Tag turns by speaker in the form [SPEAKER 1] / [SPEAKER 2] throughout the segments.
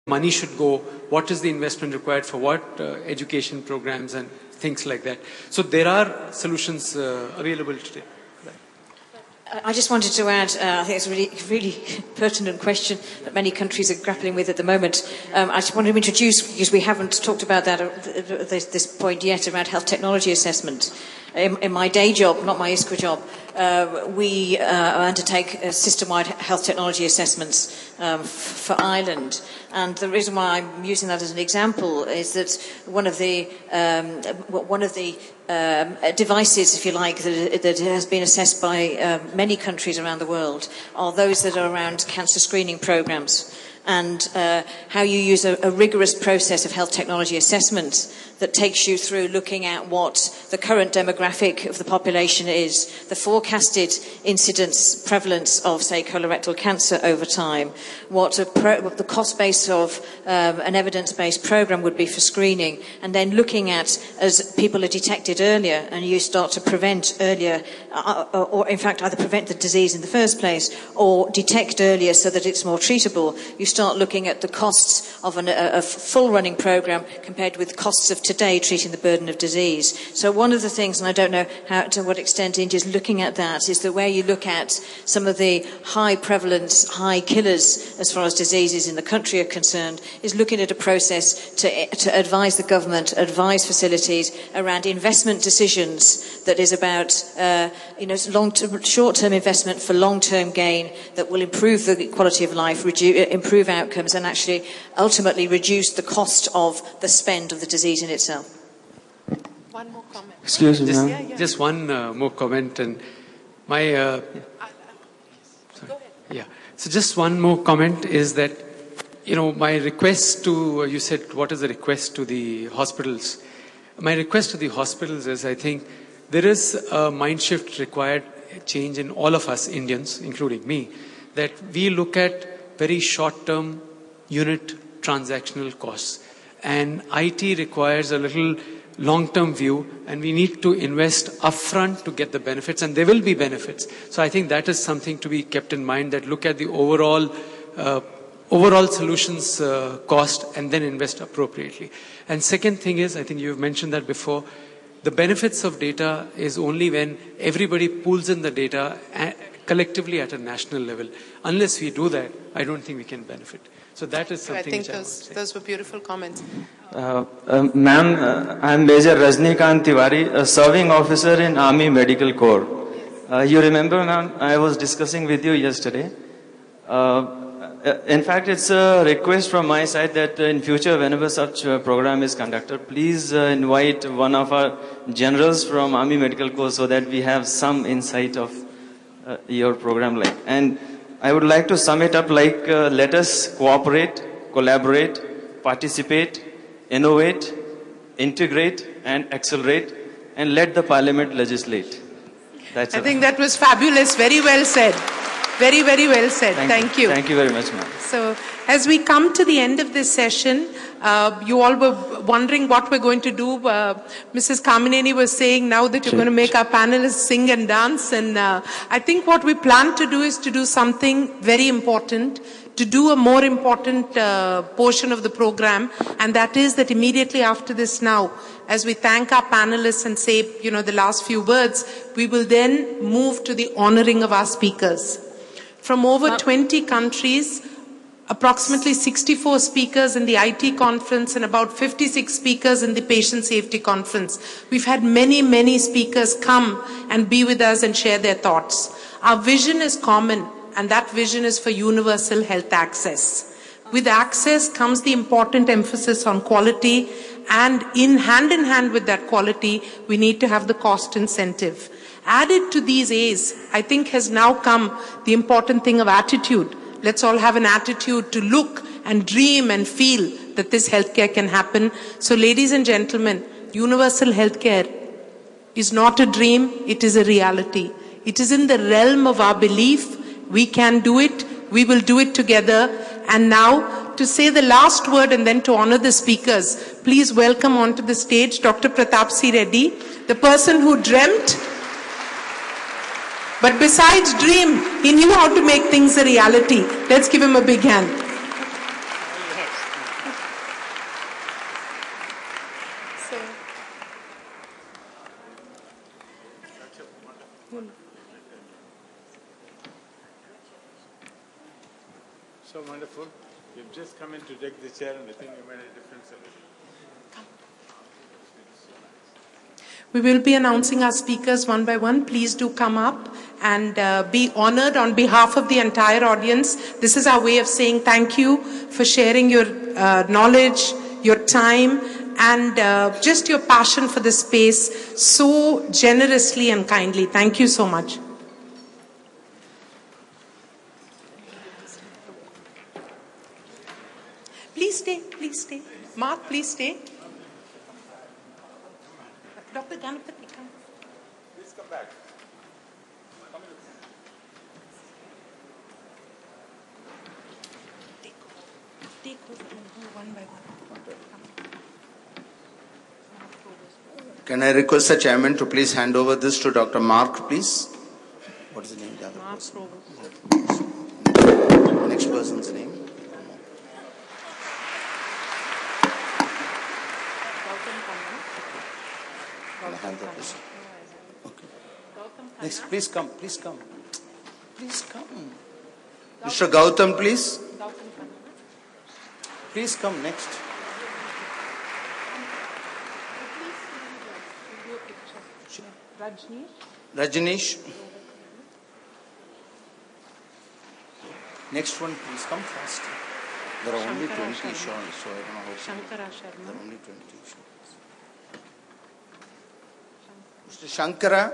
[SPEAKER 1] money should go, what is the investment required for what education programs and things like that. So there are solutions available today.
[SPEAKER 2] I just wanted to add, I think it's a really pertinent question that many countries are grappling with at the moment. I just wanted to introduce, because we haven't talked about that at this point yet, around health technology assessment. In my day job, not my ISQA job, we undertake system-wide health technology assessments for Ireland. And the reason why I'm using that as an example is that one of the devices, if you like, that has been assessed by many countries around the world are those that are around cancer screening programs, and how you use a rigorous process of health technology assessment that takes you through looking at what the current demographic of the population is, the forecasted incidence, prevalence of, say, colorectal cancer over time, what the cost base of an evidence-based program would be for screening, and then looking at, as people are detected earlier, and you start to prevent earlier, or in fact either prevent the disease in the first place, or detect earlier so that it's more treatable, you start looking at the costs of a full-running program compared with costs of today treating the burden of disease. So one of the things, and I don't know to what extent India is looking at that, is that where you look at some of the high prevalence, high killers as far as diseases in the country are concerned, is looking at a process to advise the government, advise facilities around investment decisions that is about short-term investment for long-term gain that will improve the quality of life, improve outcomes, and actually ultimately reduce the cost of the spend of the disease in itself.
[SPEAKER 3] One more comment.
[SPEAKER 4] Excuse me, ma'am.
[SPEAKER 1] Just one more comment, and my So just one more comment is that, my request to, you said, what is the request to the hospitals? My request to the hospitals is, I think, there is a mind shift required, change in all of us Indians, including me, that we look at very short-term unit transactional costs. And IT requires a little long-term view, and we need to invest upfront to get the benefits, and there will be benefits. So I think that is something to be kept in mind, that look at the overall solutions cost and then invest appropriately. And second thing is, I think you've mentioned that before, the benefits of data is only when everybody pools in the data collectively at a national level. Unless we do that, I don't think we can benefit. So that is something
[SPEAKER 3] I think those were beautiful comments.
[SPEAKER 4] Ma'am, I'm Major Rajnikant Tiwari, a serving officer in Army Medical Corps. You remember, ma'am, I was discussing with you yesterday. In fact, it's a request from my side that in future, whenever such a program is conducted, please invite one of our generals from Army Medical Corps so that we have some insight of your program. And I would like to sum it up like, let us cooperate, collaborate, participate, innovate, integrate, and accelerate, and let the Parliament legislate. That's
[SPEAKER 3] I think that was fabulous. Very well said. Very, very well said. Thank you.
[SPEAKER 4] Thank you very much, ma'am.
[SPEAKER 3] So, as we come to the end of this session, you all were wondering what we're going to do. Mrs. Kamineni was saying now that you're going to make our panelists sing and dance. And I think what we plan to do is to do something very important, to do a more important portion of the program. And that is that immediately after this now, as we thank our panelists and say, the last few words, we will then move to the honoring of our speakers. From over 20 countries, approximately 64 speakers in the IT conference and about 56 speakers in the patient safety conference. We've had many, many speakers come and be with us and share their thoughts. Our vision is common, and that vision is for universal health access. With access comes the important emphasis on quality, and hand in hand with that quality, we need to have the cost incentive. Added to these A's, I think has now come the important thing of attitude. Let's all have an attitude to look and dream and feel that this healthcare can happen. So ladies and gentlemen, universal healthcare is not a dream, it is a reality. It is in the realm of our belief. We can do it, we will do it together. And now, to say the last word and then to honor the speakers, please welcome onto the stage Dr. Pratap C. Reddy, the person who dreamt. But besides dream, he knew how to make things a reality. Let's give him a big hand.
[SPEAKER 5] So wonderful. You've just come in to take the chair and I think you made a difference.
[SPEAKER 3] We will be announcing our speakers one by one. Please do come up and be honored on behalf of the entire audience. This is our way of saying thank you for sharing your knowledge, your time, and just your passion for this space so generously and kindly. Thank you so much. Please stay, please stay. Mark, please stay. Dr. Ganapathy, come.
[SPEAKER 5] Please come back.
[SPEAKER 3] Take over and go one by one.
[SPEAKER 6] Can I request the chairman to please hand over this to Dr. Mark, please? What is the name of the other
[SPEAKER 3] Mark
[SPEAKER 6] person?
[SPEAKER 3] Rover.
[SPEAKER 6] Next person's name. Can I hand that person? Okay. Next, please come, please come. Please come. Mr. Gautam, please. Please come next. Rajneesh. Next one, please come fast. There are only 20 shots, so I don't know how to.
[SPEAKER 3] Shankara Sharma.
[SPEAKER 6] There are only 20 shots. Mr. Shankara.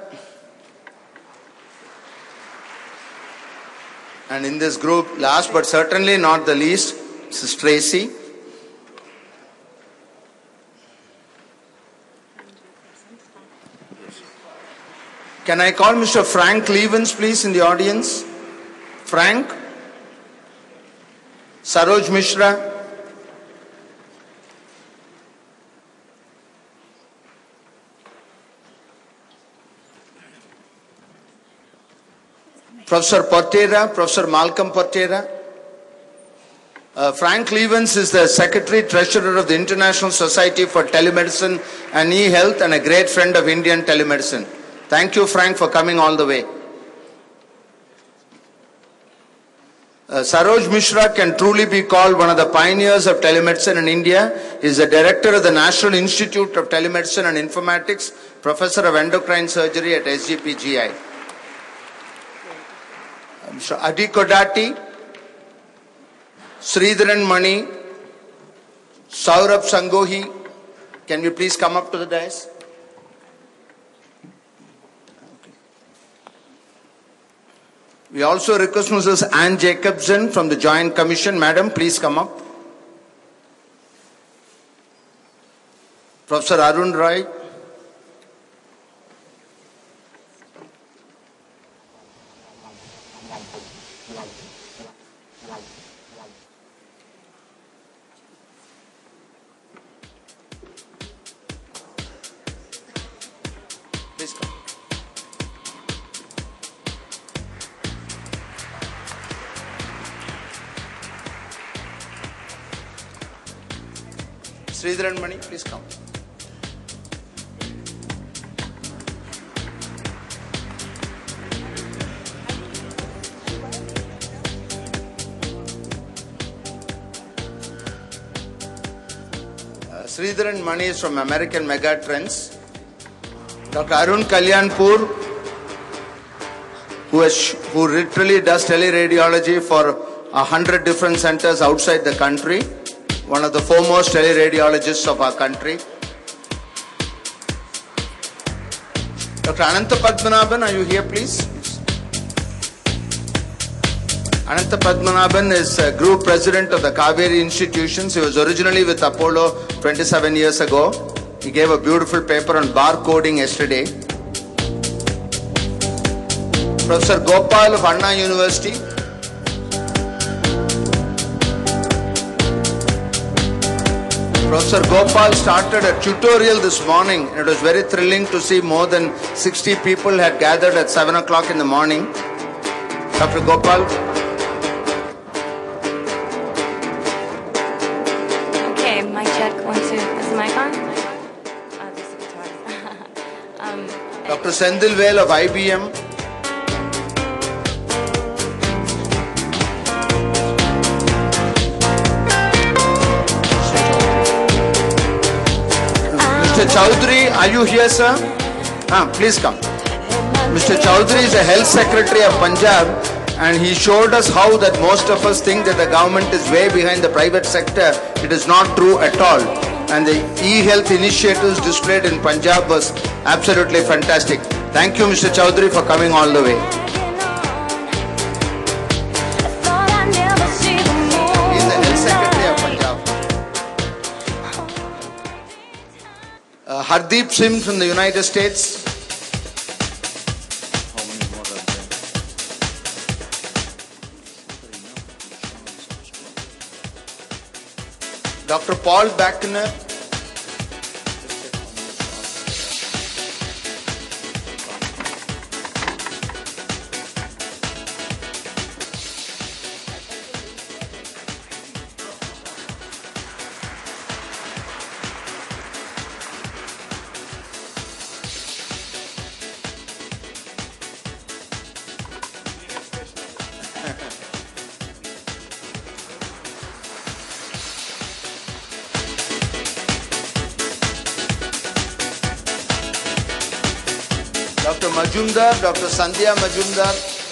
[SPEAKER 6] And in this group, last but certainly not the least, Mrs. Tracy. Can I call Mr. Frank Levens, please, in the audience? Frank? Saroj Mishra? Professor Portera, Professor Malcolm Portera. Frank Levens is the Secretary Treasurer of the International Society for Telemedicine and E-Health and a great friend of Indian telemedicine. Thank you, Frank, for coming all the way. Saroj Mishra can truly be called one of the pioneers of telemedicine in India. He is the Director of the National Institute of Telemedicine and Informatics, Professor of Endocrine Surgery at SGPGI. Mr. Adi Kodati, Sridharan Mani, Saurabh Sangohi, can you please come up to the dais? We also request Mrs. Anne Jacobson from the Joint Commission. Madam, please come up. Professor Arun Rai. Please come. Sridharan Mani, please come. Sridharan Mani is from American Megatrends. Dr. Arun Kalyanpur, who literally does teleradiology for 100 different centers outside the country. One of the foremost teleradiologists of our country. Dr. Ananta Padmanabhan, are you here, please? Ananta Padmanabhan is Group President of the Kaveri Institutions. He was originally with Apollo 27 years ago. He gave a beautiful paper on barcoding yesterday. Professor Gopal of Anna University. Professor Gopal started a tutorial this morning. It was very thrilling to see more than 60 people had gathered at 7 o'clock in the morning. Dr. Gopal.
[SPEAKER 7] Okay, mic check, 1, 2. Is the mic on? This is the guitar.
[SPEAKER 6] Dr. Sendil Vel of IBM. Mr. Chowdhury, are you here, sir? Please come. Mr. Chowdhury is a health secretary of Punjab, and he showed us how that most of us think that the government is way behind the private sector. It is not true at all. And the e-health initiatives displayed in Punjab was absolutely fantastic. Thank you, Mr. Chowdhury, for coming all the way. He is the health secretary of Punjab. Hardeep Singh from the United States. Dr. Paul Bachner. Dr. Majumdar, Dr. Sandhya Majumdar.